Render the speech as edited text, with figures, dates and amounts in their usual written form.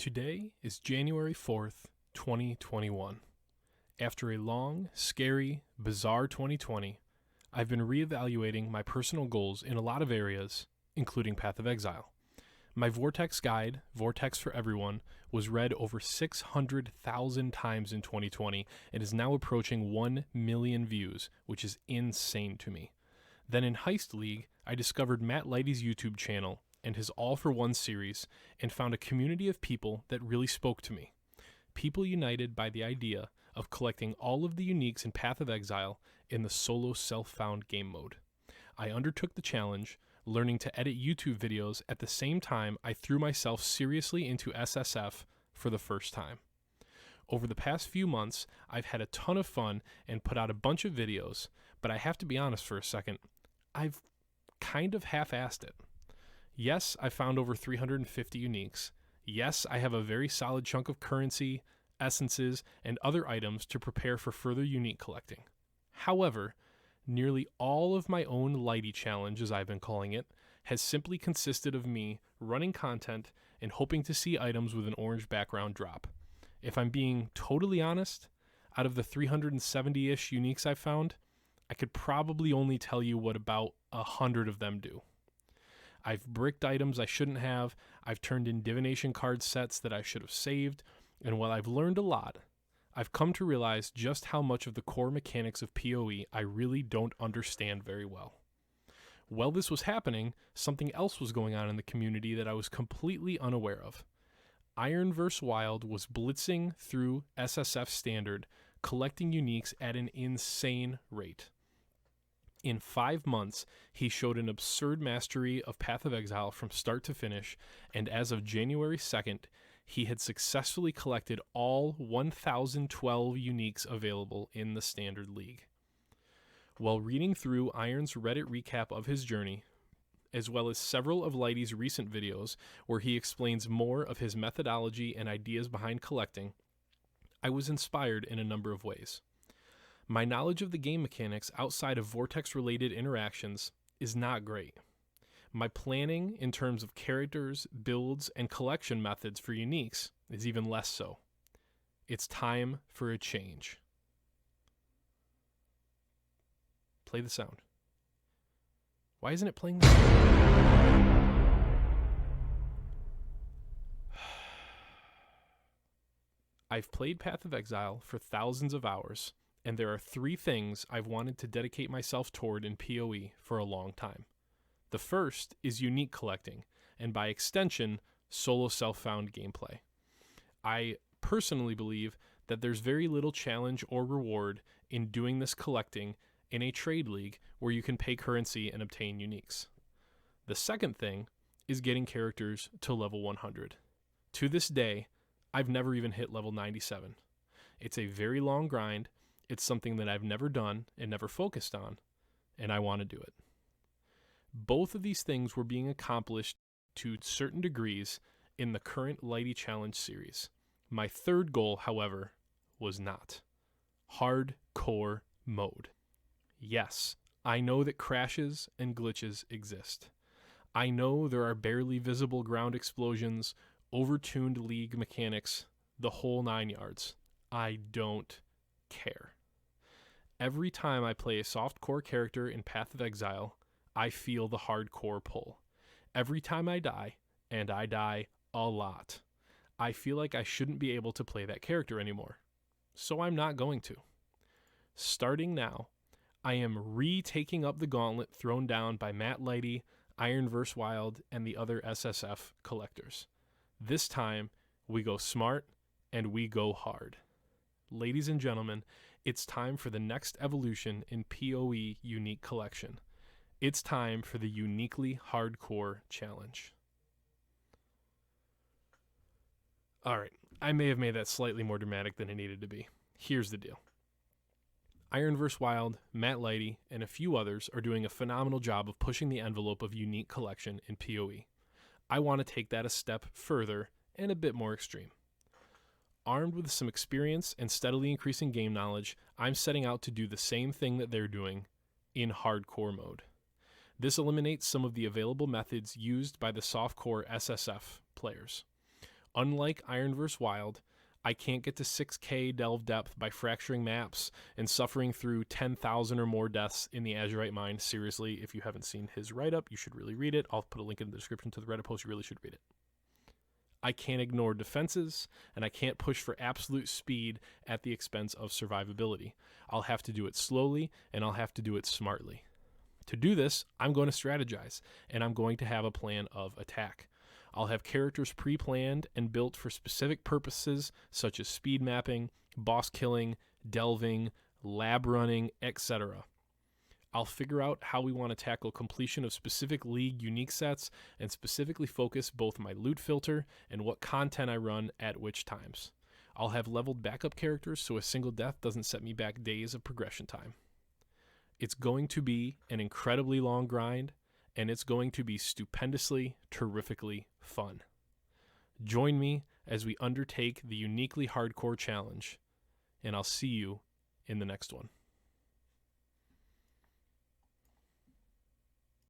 Today is January 4th, 2021. After a long, scary, bizarre 2020, I've been reevaluating my personal goals in a lot of areas, including Path of Exile. My Vortex guide, Vortex for Everyone, was read over 600,000 times in 2020 and is now approaching 1 million views, which is insane to me. Then in Heist League, I discovered Matt Lighty's YouTube channel and his All for One series, and found a community of people that really spoke to me. People united by the idea of collecting all of the uniques in Path of Exile in the solo self-found game mode. I undertook the challenge, learning to edit YouTube videos at the same time I threw myself seriously into SSF for the first time. Over the past few months, I've had a ton of fun and put out a bunch of videos, but I have to be honest for a second, I've kind of half-assed it. Yes, I found over 350 uniques. Yes, I have a very solid chunk of currency, essences, and other items to prepare for further unique collecting. However, nearly all of my own Lighty challenge, as I've been calling it, has simply consisted of me running content and hoping to see items with an orange background drop. If I'm being totally honest, out of the 370-ish uniques I've found, I could probably only tell you what about 100 of them do. I've bricked items I shouldn't have, I've turned in divination card sets that I should have saved, and while I've learned a lot, I've come to realize just how much of the core mechanics of PoE I really don't understand very well. While this was happening, something else was going on in the community that I was completely unaware of. Iron vs. Wild was blitzing through SSF Standard, collecting uniques at an insane rate. In 5 months, he showed an absurd mastery of Path of Exile from start to finish, and as of January 2nd, he had successfully collected all 1,012 uniques available in the Standard League. While reading through Iron's Reddit recap of his journey, as well as several of Lighty's recent videos where he explains more of his methodology and ideas behind collecting, I was inspired in a number of ways. My knowledge of the game mechanics outside of Vortex-related interactions is not great. My planning in terms of characters, builds, and collection methods for uniques is even less so. It's time for a change. Play the sound. Why isn't it playing the sound? I've played Path of Exile for thousands of hours, and there are 3 things I've wanted to dedicate myself toward in PoE for a long time. The first is unique collecting, and by extension, solo self-found gameplay. I personally believe that there's very little challenge or reward in doing this collecting in a trade league where you can pay currency and obtain uniques. The second thing is getting characters to level 100. To this day, I've never even hit level 97. It's a very long grind. It's something that I've never done and never focused on, and I want to do it. Both of these things were being accomplished to certain degrees in the current Lighty Challenge series. My third goal, however, was not. Hardcore mode. Yes, I know that crashes and glitches exist. I know there are barely visible ground explosions, overtuned league mechanics, the whole 9 yards. I don't care. Every time I play a soft-core character in Path of Exile, I feel the hardcore pull. Every time I die, and I die a lot, I feel like I shouldn't be able to play that character anymore. So I'm not going to. Starting now, I am retaking up the gauntlet thrown down by Matt Lighty, Iron vs. Wild, and the other SSF collectors. This time, we go smart, and we go hard. Ladies and gentlemen, it's time for the next evolution in PoE Unique Collection. It's time for the Uniquely Hardcore Challenge. Alright, I may have made that slightly more dramatic than it needed to be. Here's the deal. Iron vs. Wild, Matt Lighty, and a few others are doing a phenomenal job of pushing the envelope of unique collection in PoE. I want to take that a step further and a bit more extreme. Armed with some experience and steadily increasing game knowledge, I'm setting out to do the same thing that they're doing in hardcore mode. This eliminates some of the available methods used by the softcore SSF players. Unlike Iron vs. Wild, I can't get to 6K delve depth by fracturing maps and suffering through 10,000 or more deaths in the Azurite Mine. Seriously, if you haven't seen his write-up, you should really read it. I'll put a link in the description to the Reddit post. You really should read it. I can't ignore defenses, and I can't push for absolute speed at the expense of survivability. I'll have to do it slowly, and I'll have to do it smartly. To do this, I'm going to strategize, and I'm going to have a plan of attack. I'll have characters pre-planned and built for specific purposes such as speed mapping, boss killing, delving, lab running, etc. I'll figure out how we want to tackle completion of specific league unique sets and specifically focus both my loot filter and what content I run at which times. I'll have leveled backup characters so a single death doesn't set me back days of progression time. It's going to be an incredibly long grind, and it's going to be stupendously, terrifically fun. Join me as we undertake the uniquely hardcore challenge, and I'll see you in the next one.